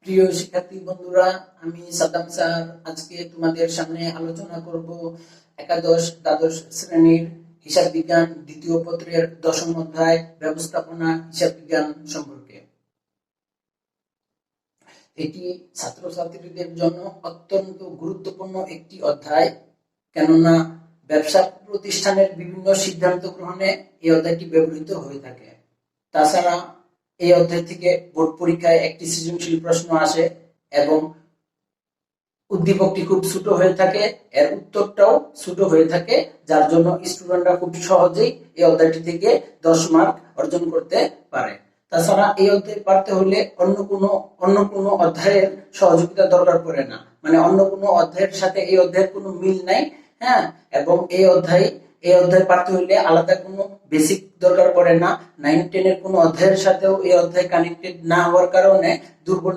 প্রিয় শিক্ষার্থী বন্ধুরা, আমি সাদ্দাম স্যার আজকে তোমাদের সামনে আলোচনা করব একাদশ দ্বাদশ শ্রেণীর হিসাব বিজ্ঞান দ্বিতীয় পত্রের দশম অধ্যায় ব্যবস্থাপনা হিসাব বিজ্ঞান সম্পর্কে। এটি ছাত্রছাত্রীদের জন্য অত্যন্ত গুরুত্বপূর্ণ একটি অধ্যায়, কেননা ব্যবসা প্রতিষ্ঠানের বিভিন্ন সিদ্ধান্ত গ্রহণে এই অধ্যায়টি ব্যবহৃত হয়ে থাকে। তাছাড়া এই অধ্যায় থেকে বোর্ড পরীক্ষায় একটি সৃজনশীল প্রশ্ন আসে এবং উদ্দীপকটি খুব ছোট হয়ে থাকে, এর উত্তরটাও ছোট হয়ে থাকে, যার জন্য স্টুডেন্টরা খুব সহজেই এই অধ্যায়টি থেকে 10 মার্ক অর্জন করতে পারে। তাছাড়া এই অধ্যায় পারতে হলে অন্য কোনো অধ্যায়ের সহযোগিতা দরকার পড়ে না, মানে অন্য কোনো অধ্যায়ের সাথে এই অধ্যায়ের কোনো মিল নাই। হ্যাঁ, এবং এই অধ্যায় পারতে হলে আলাদা কোনো বেসিক দরকার পড়ে না। 9-10 এর কোনো অধ্যায়ের সাথেও এই অধ্যায় কানেক্টেড না হওয়ার কারণে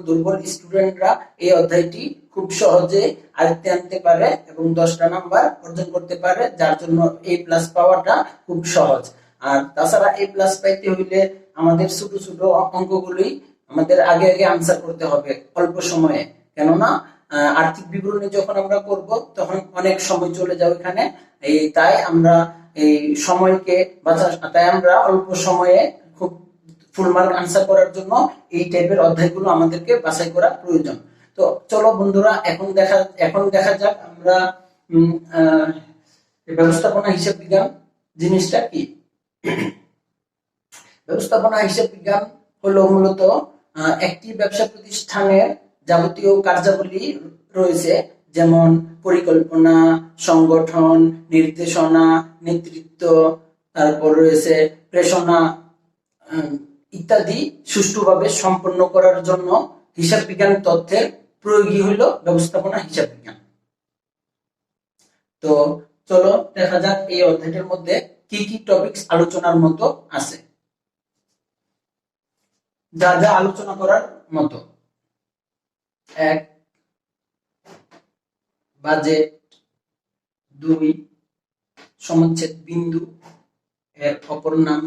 দুর্বল স্টুডেন্টরা এই অধ্যায়টি খুব সহজে আয়ত্তে আনতে পারে এবং 10টা নাম্বার অর্জন করতে পারে, যার জন্য A+ পাওয়াটা খুব সহজ। আর তাছাড়া A+ পাইতে হইলে আমাদের ছোট ছোট অঙ্কগুলোই আমাদের আগে আনসার করতে হবে অল্প সময়ে, কেননা আর্থিক বিবরণী যখন আমরা করব তখন অনেক সময় চলে যাবে এখানে। তাই আমরা এই সময়কে তাই আমরা অল্প সময়ে খুব ফুল মার্ক আনসার করার জন্য এই টাইপের অধ্যায়গুলো আমাদেরকে বাছাই করা প্রয়োজন। তো চলো বন্ধুরা, এখন দেখা যাক আমরা ব্যবস্থাপনা হিসাব বিজ্ঞান জিনিসটা কি। ব্যবস্থাপনা হিসাব বিজ্ঞান হলো মূলত একটি ব্যবসা প্রতিষ্ঠানের যাবতীয় কার্যাবলী রয়েছে, যেমন পরিকল্পনা, সংগঠন, নির্দেশনা, নেতৃত্ব, তারপর রয়েছে প্রেষণা ইত্যাদি সুষ্ঠুভাবে সম্পন্ন করার জন্য হিসাব বিজ্ঞান তথ্যের প্রয়োগই হলো ব্যবস্থাপনা হিসাব বিজ্ঞান। তো চলো দেখা যাক এই অধ্যায়টির মধ্যে কি কি টপিকস আলোচনার মতো আছে, যা যা আলোচনা করার মতো। 1. বাজেট। 2. সমচ্ছেদ বিন্দু, এর অপর নাম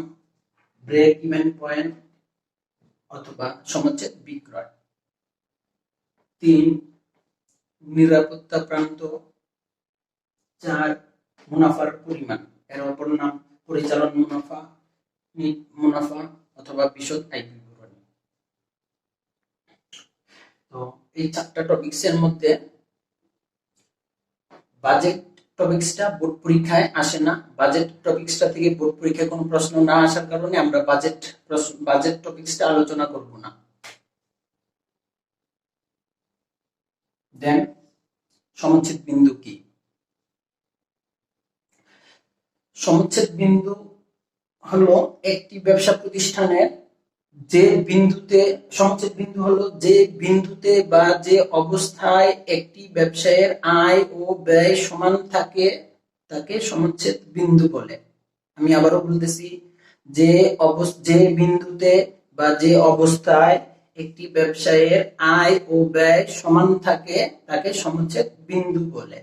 ব্রেক ইভেন পয়েন্ট অথবা সমচ্ছেদ বিক্রয়। 3. নিরাপত্তা প্রান্ত। 4. মুনাফার পরিমাণ, এর অপর নাম পরিচালন মুনাফা, মুনাফা অথবা বিশদ আয় বিবরণী। তো এই 4টা টপিকস এর মধ্যে বাজেট টপিকসটা বোর্ড পরীক্ষায় আসে না। বাজেট টপিকসটা থেকে বোর্ড পরীক্ষায় কোনো প্রশ্ন না আসার কারণে আমরা বাজেট টপিকসটা আলোচনা করব না। দেন সমচ্ছেদ বিন্দু কি? সমচ্ছেদ বিন্দু হলো একটি ব্যবসা প্রতিষ্ঠানের সমচ্ছেদ বিন্দু হলো যে বিন্দুতে বা যে অবস্থায় একটি ব্যবসায়ের আয় ও ব্যয় সমান থাকে তাকে সমচ্ছেদ বিন্দু বলে। আমি আবারও বলতেছি, যে বিন্দুতে বা যে অবস্থায় একটি ব্যবসায়ের আয় ও ব্যয় সমান থাকে তাকে সমচ্ছেদ বিন্দু বলে।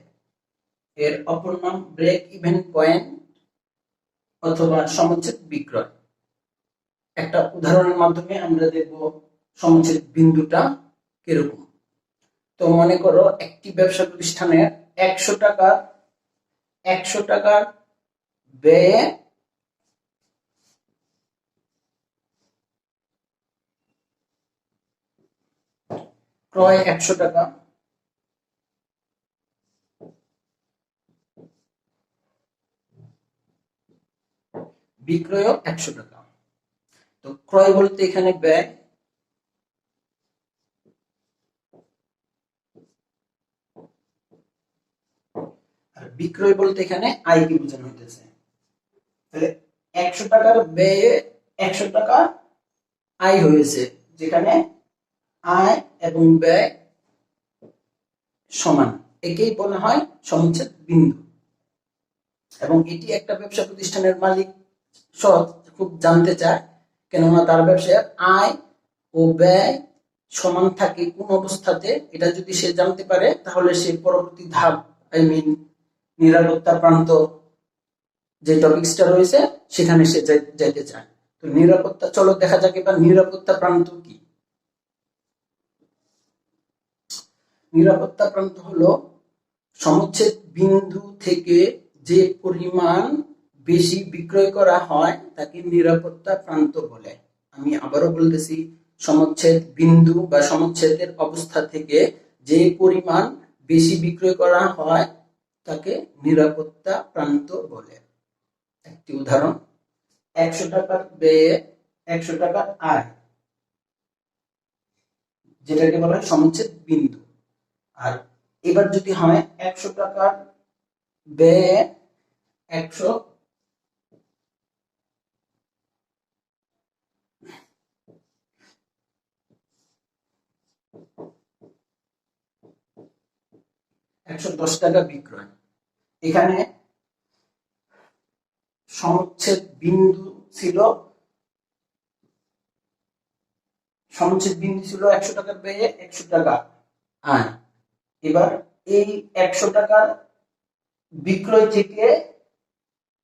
এর অপর নাম ব্রেক ইভেন পয়েন্ট অথবা সমচ্ছেদ বিক্রয়। একটা উদাহরণের মাধ্যমে আমরা দেখব সমচ্ছেদ বিন্দুটা কিরকম। তো মনে করো একটি ব্যবসা প্রতিষ্ঠানের 100 টাকার ব্যয়ে ক্রয় 100 টাকা, বিক্রয় 100 টাকা। তো ক্রয় বলতে এখানে ব্যয়, আর বিক্রয় বলতে এখানে আয়কে বোঝানো হইতেছে। তাহলে 100 টাকার ব্যয়ে 100 টাকা আয় হয়েছে, যেখানে আয় এবং ব্যয় সমান, একেই বলা হয় সমচ্ছেদ বিন্দু। এবং এটি একটা ব্যবসা প্রতিষ্ঠানের মালিক খুব জানতে চায়, কেননা তার ব্যবসায় আয় ও ব্যয় সমান থাকে কোন অবস্থাতে, এটা যদি সে জানতে পারে তাহলে সে পরবর্তী ধাপ নিরাপত্তা প্রান্ত যে টপিকসটা রয়েছে সেখানে সে যেতে চায়। তো চলো দেখা যাক এবার নিরাপত্তা প্রান্ত কি। নিরাপত্তা প্রান্ত হলো সমচ্ছেদ বিন্দু থেকে যে পরিমাণ বেশি বিক্রয় করা হয় তাকে নিরাপত্তা প্রান্ত বলে। আমি আবারও বলতেছি, সমচ্ছেদ বিন্দু বা সমচ্ছেদের অবস্থা থেকে যে পরিমাণ বেশি বিক্রয় করা হয় তাকে নিরাপত্তা প্রান্ত বলে। একটি উদাহরণ, 100 টাকার ব্যয়ে 100 টাকার আয়, যেটাকে বলা হয় সমচ্ছেদ বিন্দু। আর এবার যদি হয় 100 টাকার ব্যয়ে 100 110 টাকা বিক্রয়, এখানে সমচ্ছেদ বিন্দু ছিল 100 টাকার ব্যয়ে 100 টাকা আয়। এবার এই 100 টাকার বিক্রয় থেকে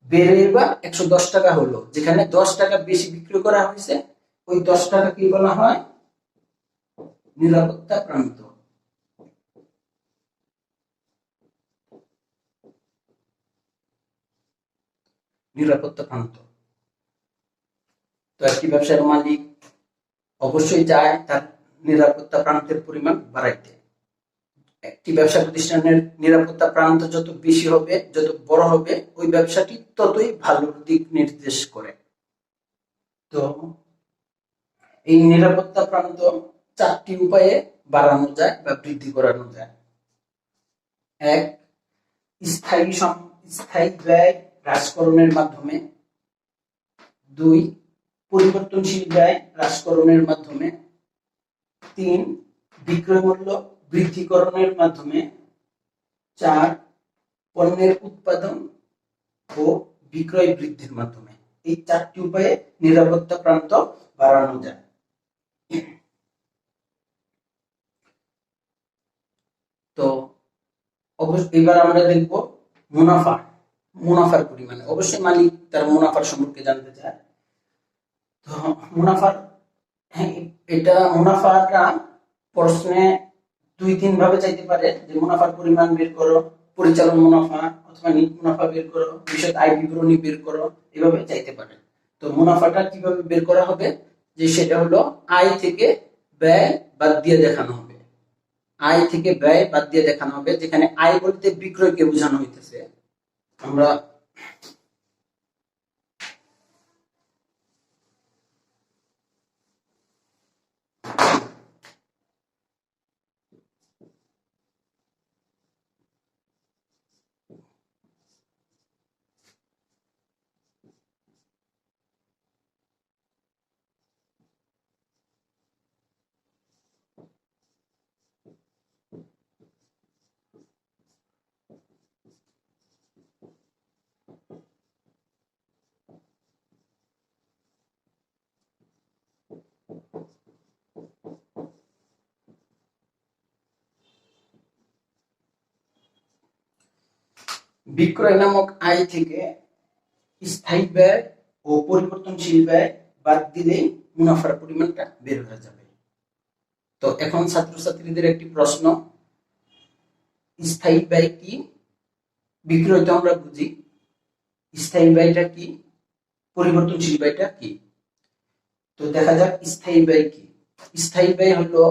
বেড়ে বা 110 টাকা হলো, যেখানে 10 টাকা বেশি বিক্রয় করা হয়েছে, ওই 10 টাকা কি বলা হয়? নিরাপত্তা প্রান্ত। নিরাপত্তা প্রান্ত। তো একটি ব্যবসার মালিক অবশ্যই চায় তার নিরাপত্তা প্রান্তের পরিমাণ বাড়াইতে। একটি ব্যবসা প্রতিষ্ঠানের নিরাপত্তা প্রান্ত যত বেশি হবে, যত বড় হবে, ওই ব্যবসাটি ততই ভালো দিক নির্দেশ করে। তো এই নিরাপত্তা প্রান্ত 4টি উপায়ে বাড়ানো যায় বা বৃদ্ধি করানো যায়। 1. স্থায়ী ব্যয় হ্রাসকরণের মাধ্যমে। 2. পরিবর্তনশীল ব্যয় হ্রাসকরণের মাধ্যমে। 3. বিক্রয় মূল্য বৃদ্ধিকরণের মাধ্যমে। 4. পণ্যের উৎপাদন ও বিক্রয় বৃদ্ধির মাধ্যমে। এই 4টি উপায়ে নিরাপত্তা প্রান্ত বাড়ানো যায়। তো এবার আমরা দেখব মুনাফার পরিমাণ। অবশ্যই মালিক তার মুনাফার সম্পর্কে জানতে চায়। তো মুনাফাটা প্রশ্নে 2-3 ভাবে চাইতে পারে, যে মুনাফার পরিমাণ বের করো, পরিচালন মুনাফা অথবা নিট মুনাফা বের করো, বিশদ আয় বিবরণী বের করো, এভাবে চাইতে পারে। তো মুনাফাটা কিভাবে বের করা হবে? যে সেটা হলো আয় থেকে ব্যয় বাদ দিয়ে দেখানো হবে। আয় থেকে ব্যয় বাদ দিয়ে দেখানো হবে, যেখানে আয় বলতে বিক্রয়কে বোঝানো হইতেছে। আমরা বিক্রয় নামক আয় থেকে স্থায়ী ব্যয় ও পরিবর্তনশীল ব্যয় বাদ দিলেই মুনাফার পরিমাণটা বের হয়ে যাবে। তো এখন ছাত্রছাত্রীদের একটি প্রশ্ন, স্থায়ী ব্যয় কি? বিক্রয় তো আমরা বুঝি, স্থায়ী ব্যয়টা কি, পরিবর্তনশীল ব্যয়টা কি? তো দেখা যাক স্থায়ী ব্যয় কি। স্থায়ী ব্যয় হলো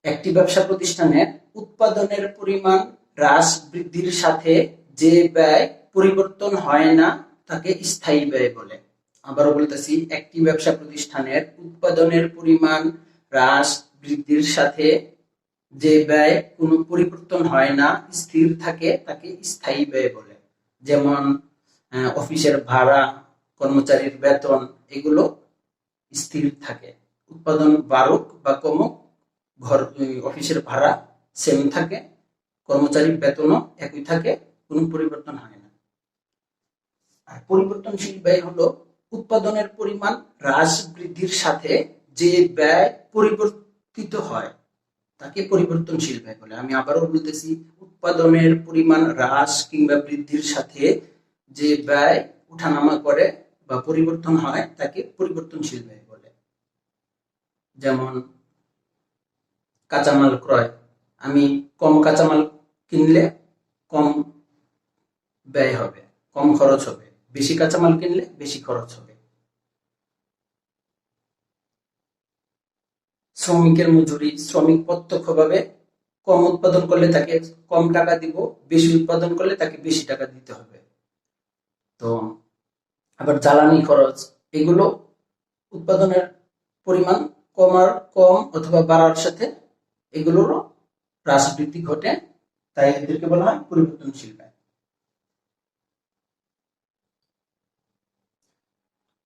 একটি ব্যবসা প্রতিষ্ঠানের উৎপাদনের পরিমাণ হ্রাস বৃদ্ধির সাথে যে ব্যয় পরিবর্তন হয় না তাকে স্থায়ী ব্যয় বলে। আবারও বলতেছি, একটি ব্যবসা প্রতিষ্ঠানের উৎপাদনের পরিমাণ হ্রাস বৃদ্ধির সাথে যে ব্যয় কোনো পরিবর্তন হয় না, স্থির থাকে, তাকে স্থায়ী ব্যয় বলে। যেমন অফিসের ভাড়া, কর্মচারীর বেতন, এগুলো স্থির থাকে। উৎপাদন বাড়ুক বা কমুক, অফিসের ভাড়া সেম থাকে, কর্মচারীর বেতনও একই থাকে, কোনো পরিবর্তন হয় না। আর পরিবর্তনশীল ব্যয় হলো উৎপাদনের পরিমাণ হ্রাস বৃদ্ধির সাথে যে ব্যয় পরিবর্তিত হয় তাকে পরিবর্তনশীল ব্যয় বলে। আমি আবারও বলতেছি, উৎপাদনের পরিমাণ হ্রাস কিংবা বৃদ্ধির সাথে যে ব্যয় উঠানামা করে বা পরিবর্তন হয় তাকে পরিবর্তনশীল ব্যয় বলে। যেমন কাঁচামাল ক্রয়, আমি কম কাঁচামাল কিনলে কম ব্যয় হবে, কম খরচ হবে, বেশি কাঁচামাল কিনলে বেশি খরচ হবে। শ্রমিকের মজুরি, শ্রমিক প্রত্যক্ষভাবে কম উৎপাদন করলে তাকে কম টাকা দিব, বেশি উৎপাদন করলে তাকে বেশি টাকা দিতে হবে। তো আবার জ্বালানি খরচ, এগুলো উৎপাদনের পরিমাণ কম অথবা বাড়ার সাথে এগুলোরও হ্রাস বৃদ্ধি ঘটে, তাই এদেরকে বলা হয় পরিবর্তনশীল ব্যয়।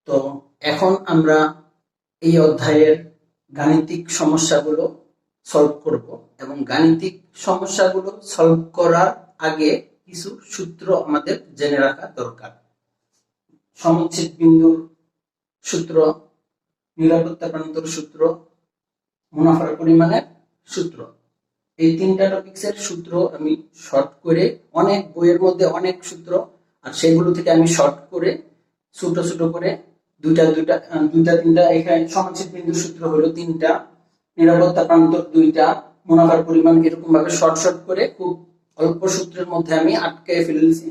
তো এখন আমরা এই অধ্যায়ের গাণিতিক সমস্যাগুলো সলভ করব, এবং গাণিতিক সমস্যাগুলো সলভ করার আগে কিছু সূত্র আমাদের জেনে রাখা দরকার। সমচ্ছেদ বিন্দুর সূত্র, নিরাপত্তা প্রান্তর সূত্র, মুনাফার পরিমাণের সূত্র, এই তিনটা টপিক্সের সূত্র আমি শর্ট করে, অনেক বইয়ের মধ্যে অনেক সূত্র, আর সেগুলো থেকে আমি শর্ট করে ছোট ছোট করে দুইটা তিনটা, এখানে সমচ্ছেদ বিন্দুর সূত্র হলো তিনটা, নিরাপত্তা প্রান্তর দুইটা, মুনাফার পরিমাণ, এরকম ভাবে শর্ট করে খুব অল্প সূত্রের মধ্যে আমি আটকে ফেলেছি,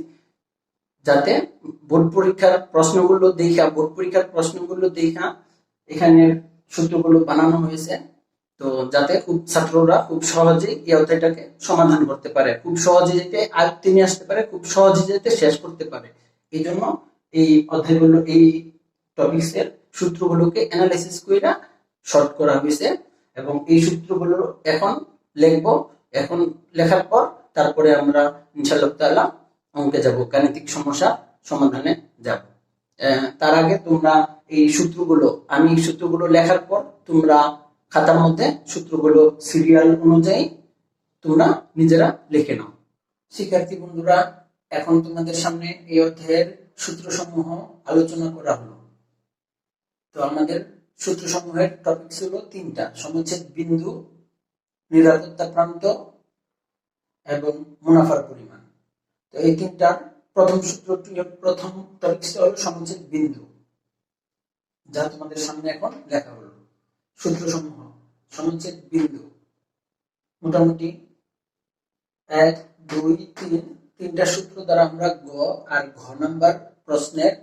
যাতে বোর্ড পরীক্ষার প্রশ্নগুলো দেখা এখানে সূত্রগুলো বানানো হয়েছে। তো যাতে খুব ছাত্ররা খুব সহজেই এই অধ্যায়টাকে সমাধান করতে পারে, খুব সহজে যেতে আয়ত্তে নিয়ে আসতে পারে, খুব সহজে যেতে শেষ করতে পারে। এই জন্য এই অধ্যায়গুলো, এই টপিক্সের সূত্রগুলোকে অ্যানালাইসিস করে শর্ট করা হয়েছে, এবং এই সূত্রগুলো এখন লিখবো। এখন লেখার পর তারপরে আমরা ইনশাআল্লাহ তাআলা অঙ্কে যাব, গাণিতিক সমস্যা সমাধানে যাব। তার আগে তোমরা আমি সূত্রগুলো লেখার পর তোমরা খাতার মধ্যে সূত্রগুলো সিরিয়াল অনুযায়ী তোমরা নিজেরা লিখে নাও। শিক্ষার্থী বন্ধুরা, এখন তোমাদের সামনে এই অধ্যায়ের সূত্রসমূহ আলোচনা করা হলো। তো আমাদের সূত্রসমূহের টপিক ছিল তিনটা: সমচ্ছেদ বিন্দু, নিরাপত্তা প্রান্ত এবং মুনাফার পরিমাণ। তো এই তিনটার প্রথম টপিক হলো সমচ্ছেদ বিন্দু, যা তোমাদের সামনে এখন লেখা হলো। সূত্রসমূহ: সমচ্ছেদ বিন্দু মোটামুটি 1, 2, 3 তিনটা সূত্র দ্বারা আমরা গ আর ঘ নাম্বার প্রশ্নের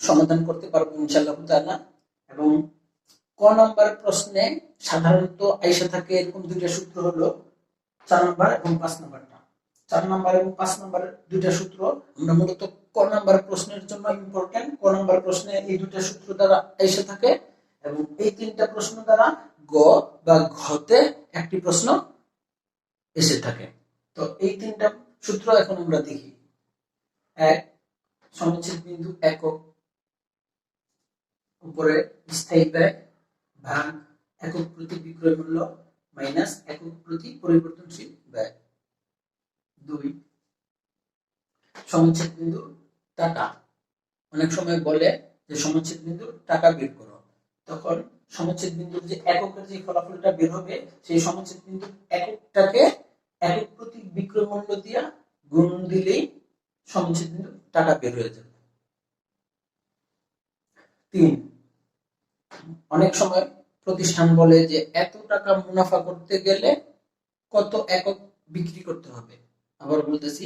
সমাধান করতে পারবো ইনশাআল্লাহ তাআলা। এবং ক নাম্বার প্রশ্নে সাধারণত আইসা থাকে এরকম দুইটা সূত্র হলো 4 নাম্বার এবং 5 নাম্বারটা। 4 নাম্বার এবং 5 নাম্বার দুইটা সূত্র আমরা মূলত ক নাম্বার প্রশ্নের জন্য ইম্পর্টেন্ট। ক নাম্বার প্রশ্নে এই দুইটা সূত্র দ্বারা আইসা থাকে, এবং এই তিনটা প্রশ্ন দ্বারা গ বা ঘতে একটি প্রশ্ন এসে থাকে। তো এই তিনটা সূত্র এখন আমরা দেখি। 1, সমচ্ছেদ বিন্দু একক, উপরে স্থায়ী ব্যয় ভাগ একক প্রতি বিক্রয় মূল্য মাইনাস একক প্রতি পরিবর্তনশীল ব্যয়। 2, সমচ্ছেদ বিন্দু টাকা। অনেক সময় বলে যে সমচ্ছেদ বিন্দুর টাকা বের করো, তখন সমচ্ছেদ বিন্দুর যে এককের যে ফলাফলটা বের হবে, সেই সমচ্ছেদ বিন্দুর এককটাকে একক প্রতি বিক্রয় মূল্য দিয়ে গুণ দিলেই সমচ্ছেদ বিন্দুর টাকা বের হয়ে যাবে। 3, অনেক সময় প্রতিষ্ঠান বলে যে এত টাকা মুনাফা করতে গেলে কত একক বিক্রি করতে হবে। আবার বলতেছি,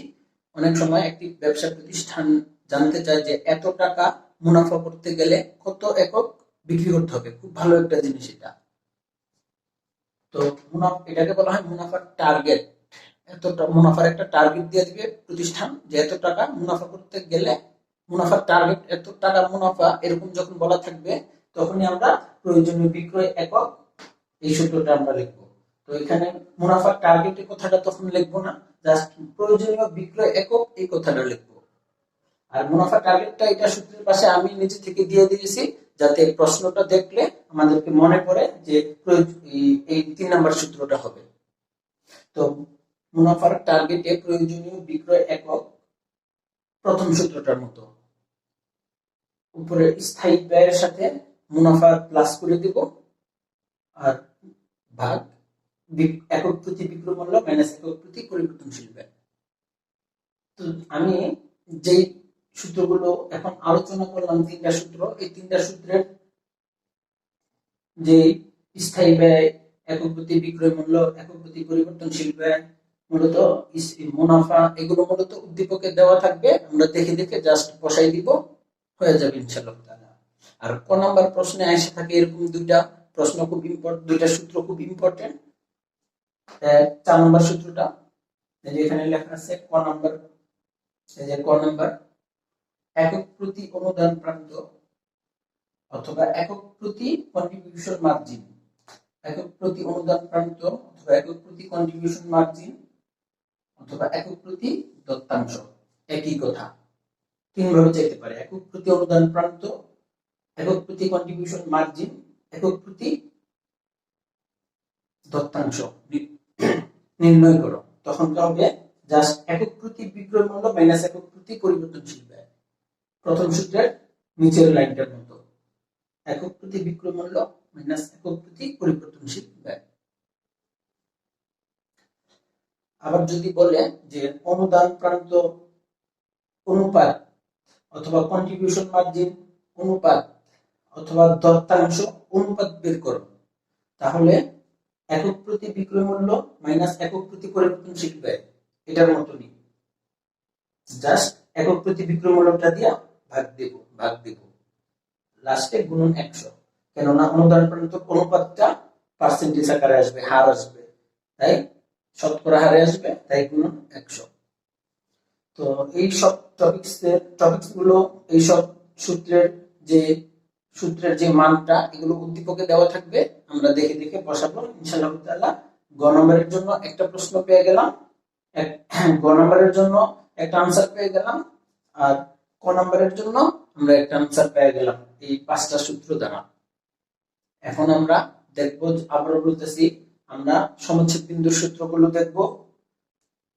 অনেক সময় একটি ব্যবসা প্রতিষ্ঠান জানতে চায় যে এত টাকা মুনাফা করতে গেলে কত একক বিক্রি করতে হবে। খুব ভালো একটা জিনিস এটা। তো এটাকে বলা হয় মুনাফার টার্গেট। এতটা মুনাফার একটা টার্গেট দিয়ে দিবে প্রতিষ্ঠান, যে এত টাকা মুনাফা করতে গেলে মুনাফার টার্গেট এত টাকা মুনাফা, এরকম যখন বলা থাকবে তখনই আমরা প্রয়োজনীয় বিক্রয় একক এই সূত্রটা আমরা লিখবো। তো এখানে মুনাফার টার্গেটের কথাটা তখন লিখবো না, জাস্ট প্রয়োজনীয় বিক্রয় একক এই কথাটা লিখবো। আর মুনাফা টার্গেটটা এটা সূত্রের পাশে আমি নিজে থেকে দিয়ে দিয়েছি, যাতে প্রশ্নটা দেখলে আমাদেরকে মনে পড়ে যে এই 3 নাম্বার সূত্রটা হবে। তো মুনাফার টার্গেটে প্রয়োজনীয় বিক্রয় একক প্রথম সূত্রটার মতো, উপরে স্থায়ী ব্যয়ের সাথে মুনাফা প্লাস করে দিব, আর ভাগ একক প্রতি বিক্রয় মূল্য মাইনাস একক প্রতি পরিবর্তনশীল ব্যয়। তো আমি যেই সূত্রগুলো এখন আলোচনা করলাম, তিনটা সূত্র, এই তিনটা সূত্রের যে স্থায়ী ব্যয়, একক প্রতি বিক্রয় মূল্য, একক প্রতি পরিবর্তনশীল ব্যয়, মূলত মুনাফা, এগুলো মূলত উদ্দীপকে দেওয়া থাকবে, আমরা দেখে দেখে জাস্ট বসাই দিব, হয়ে যাবে ইনশাআল্লাহ তাআলা। আর ক নাম্বার প্রশ্নে এসে থাকে এরকম দুইটা প্রশ্ন খুব ইম্পর্টেন্ট, দুইটা সূত্র খুব ইম্পর্টেন্ট। 4 নাম্বার সূত্রটা এই যে এখানে লেখা আছে ক নাম্বার, এই যে ক নাম্বার, একক প্রতি অনুদান প্রান্ত অথবা একক প্রতি কন্ট্রিবিউশন মার্জিন, একক প্রতি অনুদান প্রান্ত অথবা একক প্রতি কন্ট্রিবিউশন মার্জিন অথবা একক প্রতি দত্তাংশ, একই কথা, তিন ভাবে চাইতে পারে। একক প্রতি অনুদান প্রান্ত, একক প্রতি কন্ট্রিবিউশন মার্জিন, একক প্রতি দত্তাংশ নির্ণয় করো। তখন কি হবে? জাস্ট একক প্রতি বিক্রয় মূল্য মাইনাস একক প্রতি পরিবর্তনশীল ব্যয়, প্রথম সূত্রের নিচের লাইনটার মতো, একক প্রতি বিক্রয় মূল্য মাইনাস একক প্রতি পরিবর্তনশীল ব্যয়। আবার যদি বলে যে অনুদান প্রান্ত অনুপাত অথবা কন্ট্রিবিউশন মার্জিন অনুপাত অথবা দত্তাংশ অনুপাত বের করো, তাহলে একক প্রতি বিক্রয় মূল্য মাইনাস একক প্রতি পরিবর্তনশীল ব্যয়, এটার মতনই, জাস্ট একক প্রতি বিক্রয় মূল্যটা দিয়া ভাগ দেব লাস্টে গুণন 100, কেননা অনুদান প্রান্ত অনুপাতটা পার্সেন্টেজ আকারে আসবে, হার আসবে, তাই শতকরা হারে আসবে, তাই গুণন 100। তো এই সব টপিকস গুলো, এই সব সূত্রের যে মানটা, এগুলো উদ্দীপকে দেওয়া থাকবে, আমরা দেখে দেখে বসাবো ইনশাআল্লাহ তাআলা। গ নম্বরের জন্য একটা প্রশ্ন পেয়ে গেলাম, গ নম্বরের জন্য একটা আনসার পেয়ে গেলাম, আর ক নম্বরের জন্য আমরা একটা আনসার পেয়ে গেলাম এই 5টা সূত্র দ্বারা। এখন আমরা দেখবো, আবারও বলতেছি, আমরা সমচ্ছেদ বিন্দুর সূত্রগুলো দেখব,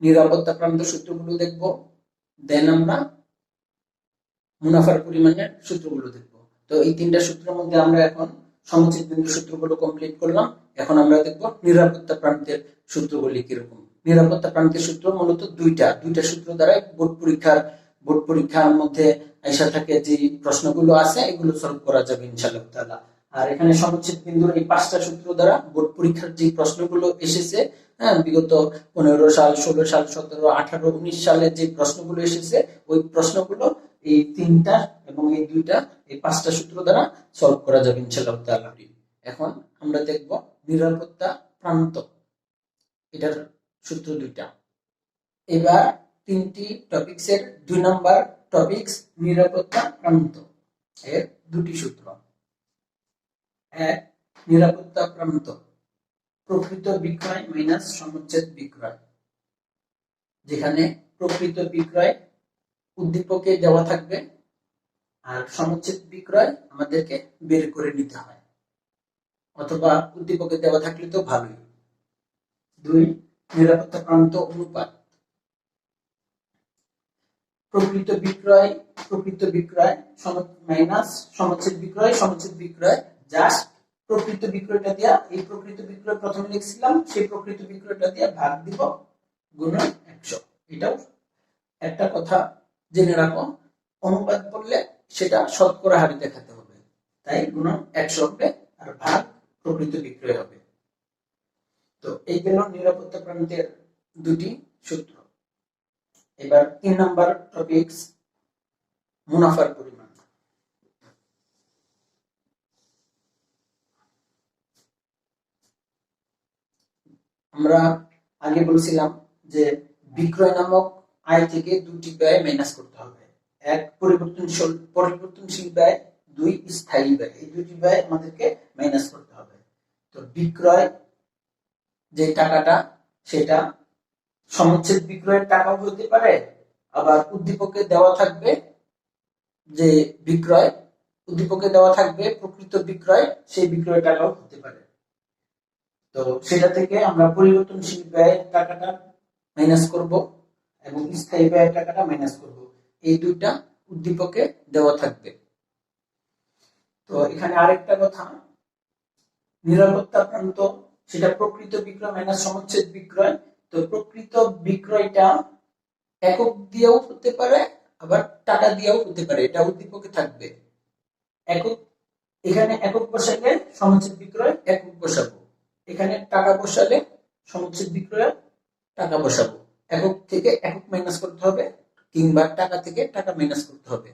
নিরাপত্তা প্রান্ত সূত্রগুলো দেখব, দেন আমরা মুনাফার পরিমাণের সূত্রগুলো দেখব। তো এই 3টা সূত্রের মধ্যে আমরা এখন সমচ্ছেদ বিন্দুর সূত্রগুলো কমপ্লিট করলাম। এখন আমরা দেখব নিরাপত্তা প্রান্তের সূত্রগুলি কিরকম। নিরাপত্তা প্রান্তের সূত্র মূলত দুইটা সূত্র দ্বারা বোর্ড পরীক্ষার মধ্যে আইসা থাকে যে প্রশ্নগুলো আছে, এগুলো সলভ করা যাবে ইনশাআল্লাহ তাআলা। আর এখানে সমচ্ছেদ বিন্দুর এই 5টা সূত্র দ্বারা বোর্ড পরীক্ষার যে প্রশ্নগুলো এসেছে, বিগত 15 সাল, 16 সাল, 17, 18, 19 সালে যে প্রশ্নগুলো এসেছে, ওই প্রশ্নগুলো এই 3টা এবং এই 2টা, এই 5টা সূত্র দ্বারা সলভ করা যাবে ইনশাআল্লাহ তাআলা। এখন আমরা দেখব নিরাপত্তা প্রান্ত, এটার সূত্র 2টা। এবার 3টি টপিকসের 2 নাম্বার টপিকস নিরাপত্তা প্রান্ত এর 2টি সূত্র। এক, নিরাপত্তা প্রান্ত প্রকৃত বিক্রয় মাইনাস সমচ্ছেদ বিক্রয়, যেখানে প্রকৃত বিক্রয় উদ্দীপকে দেওয়া থাকবে আর সমচ্ছেদ বিক্রয় আমাদেরকে বের করে নিতে হয়, অথবা উদ্দীপকে দেওয়া থাকলে তো ভালোই। 2, নিরাপত্তা প্রান্ত অনুপাত প্রকৃত বিক্রয় মাইনাস সমচ্ছেদ বিক্রয়, জাস্ট প্রকৃত বিক্রয়টা দিয়া, এই প্রকৃত বিক্রয় প্রথমে লিখছিলাম, সেই প্রকৃত বিক্রয়টা দিয়া ভাগ দিব, গুণন 100। এটাও একটা কথা জেনে রাখো, অনুপাত বললে সেটা শতকরা হারে দেখাতে হবে, তাই গুণন 100 হবে আর ভাগ প্রকৃত বিক্রয় হবে। তো এই গেল নিরাপত্তা প্রান্তের 2টি সূত্র। এবার 3 নাম্বার টপিকস মুনাফার পরিমাণ। আমরা আগে বলছিলাম যে বিক্রয় নামক আয় থেকে 2টি ব্যয় মাইনাস করতে হবে, এক পরিবর্তনশীল ব্যয়, 2 স্থায়ী ব্যয়, এই 2টি ব্যয় আমাদেরকে মাইনাস করতে হবে। তো বিক্রয় যে টাকাটা, সেটা সমচ্ছেদ বিক্রয়ের টাকাও হতে পারে, আবার উদ্দীপকে দেওয়া থাকবে যে বিক্রয়, উদ্দীপকে দেওয়া থাকবে প্রকৃত বিক্রয়, সেই বিক্রয় টাকাও হতে পারে। তো সেটা থেকে আমরা পরিবর্তনশীল ব্যয়ের টাকাটা মাইনাস করব এবং স্থায়ী ব্যয়ের টাকাটা মাইনাস করব, এই 2টা উদ্দীপকে দেওয়া থাকবে। তো এখানে আরেকটা কথা, নিরাপত্তা প্রান্ত সেটা প্রকৃত বিক্রয় মাইনাস সমচ্ছেদ বিক্রয়। তো প্রকৃত বিক্রয়টা একক দিয়েও হতে পারে, আবার টাকা দিয়েও হতে পারে, এটা উদ্দীপকে থাকবে। একক, এখানে একক বসালে সমচ্ছেদ বিক্রয় একক বসাবো, এখানে টাকা বসালে সমচ্ছেদ বিক্রয়ে টাকা বসাবো, একক থেকে একক মাইনাস করতে হবে কিংবা টাকা থেকে টাকা মাইনাস করতে হবে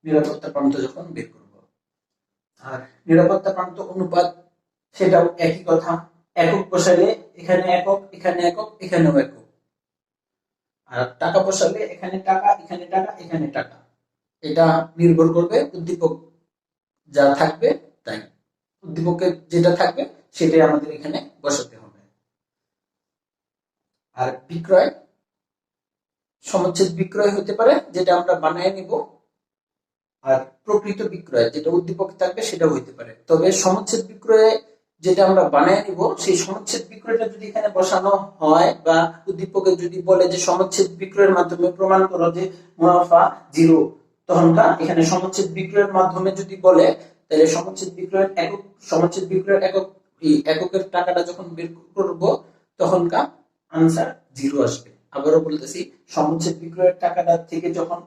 নিরাপত্তা প্রান্ত যখন বের করব। আর নিরাপত্তা প্রান্ত অনুপাত সেটাও একই কথা, একক বসালে এখানে একক, এখানে একক, এখানেও একক। আর টাকা বসালে এখানে টাকা, এখানে টাকা, এখানে টাকা। এটা নির্ভর করবে উদ্দীপক যা থাকবে তাই, উদ্দীপকে যেটা থাকবে সেটাই আমাদের এখানে বসাতে হবে। আর বিক্রয়, সমচ্ছেদ বিক্রয় হতে পারে যেটা আমরা বানায় নিব, আর প্রকৃত বিক্রয় যেটা উদ্দীপকে থাকবে সেটাও হইতে পারে। তবে সমচ্ছেদ বিক্রয়ে যেটা আমরা বানায় নিব সেই সমচ্ছেদ বিক্রয়টা যদি এখানে বসানো হয় বা উদ্দীপকে যদি বলে যে সমচ্ছেদ বিক্রয়ের মাধ্যমে প্রমাণ করো যে মুনাফা 0, তখনকার এখানে সমচ্ছেদ বিক্রয়ের মাধ্যমে যদি বলে তাহলে সমচ্ছেদ বিক্রয়ের একক, সমচ্ছেদ বিক্রয়ের একক, এককের টাকাটা যখন বের করব তখনকার আনসার 0 আসবে। আবারও বলতেছি, সমচ্ছেদ বিক্রয়ের টাকাটা থেকে যখন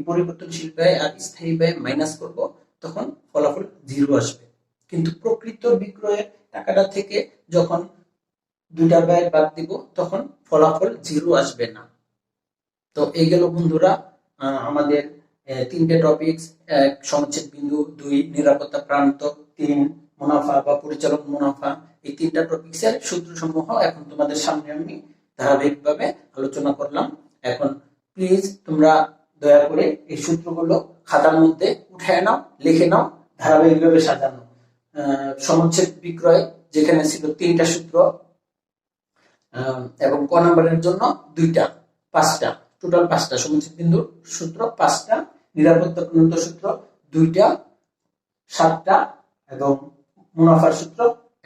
পরিবর্তনশীল ব্যয় আর স্থায়ী ব্যয় মাইনাস করব তখন ফলাফল 0 আসবে। কিন্তু প্রকৃত বিক্রয়ের টাকাটা থেকে যখন দুইটা ব্যয় বাদ দিব তখন ফলাফল 0 আসবে না। তো এই গেল বন্ধুরা আমাদের 3টে টপিকস, 1 সমচ্ছেদ বিন্দু, 2 নিরাপত্তা প্রান্ত, 3 মুনাফা বা পরিচালন মুনাফা। এই 3টা টপিক্সের সূত্রসমূহ এখন তোমাদের সামনে আমি ধারাবাহিকভাবে আলোচনা করলাম। এখন প্লিজ তোমরা দয়া করে এই সূত্রগুলো খাতার মধ্যে উঠায় নাও, লিখে নাও, ধারাবাহিকভাবে সাজানো। সমচ্ছেদ বিক্রয় যেখানে ছিল 3টা সূত্র এবং ক নাম্বারের জন্য 2টা, 5টা, টোটাল 5টা সমচ্ছেদ বিন্দুর সূত্র 5টা, নিরাপত্তা প্রান্ত সূত্র 2টা, 7টা এবং মুনাফার সূত্র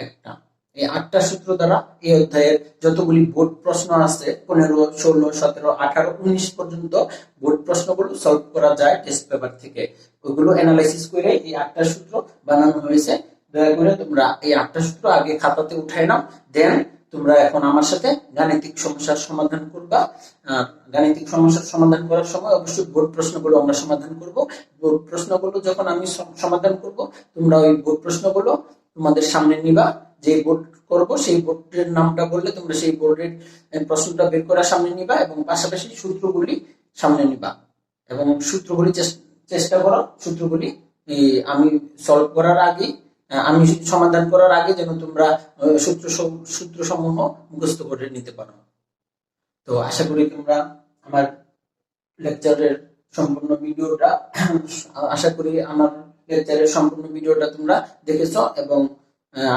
1টা। এই 8টা সূত্র দ্বারা এই অধ্যায়ের যতগুলি বোর্ড প্রশ্ন আছে 15, 16, 17, 18, 19 পর্যন্ত বোর্ড প্রশ্নগুলো সলভ করা যায় টেস্ট পেপার থেকে। ওইগুলো অ্যানালাইসিস করে এই 8টা সূত্র বানানো হয়েছে। দয়া করে তোমরা এই 8টা সূত্র আগে খাতাতে উঠায় নাও, দেন তোমরা এখন আমার সাথে গাণিতিক সমস্যার সমাধান করবা। গাণিতিক সমস্যার সমাধান করার সময় অবশ্যই বোর্ড প্রশ্নগুলো আমরা সমাধান করব। বোর্ড প্রশ্নগুলো যখন আমি সমাধান করব তোমরা ওই বোর্ড প্রশ্নগুলো তোমাদের সামনে নিবা, যে বোর্ড করব সেই বোর্ডের নামটা বললে তোমরা সেই বোর্ডের প্রশ্নটা বের করার সামনে নিবা এবং পাশাপাশি সূত্রগুলি সামনে নিবা এবং সূত্রগুলি চেষ্টা করো সূত্রগুলি আমি সলভ করার আগে, আমি সমাধান করার আগে যেন তোমরা সূত্র সমূহ মুখস্থ করে নিতে পারো। তো আশা করি তোমরা আমার লেকচারের সম্পূর্ণ ভিডিওটা তোমরা দেখেছো এবং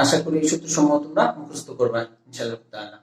আশা করি সূত্র সমূহ তোমরা মুখস্থ করবে ইনশাআল্লাহ তাআলা।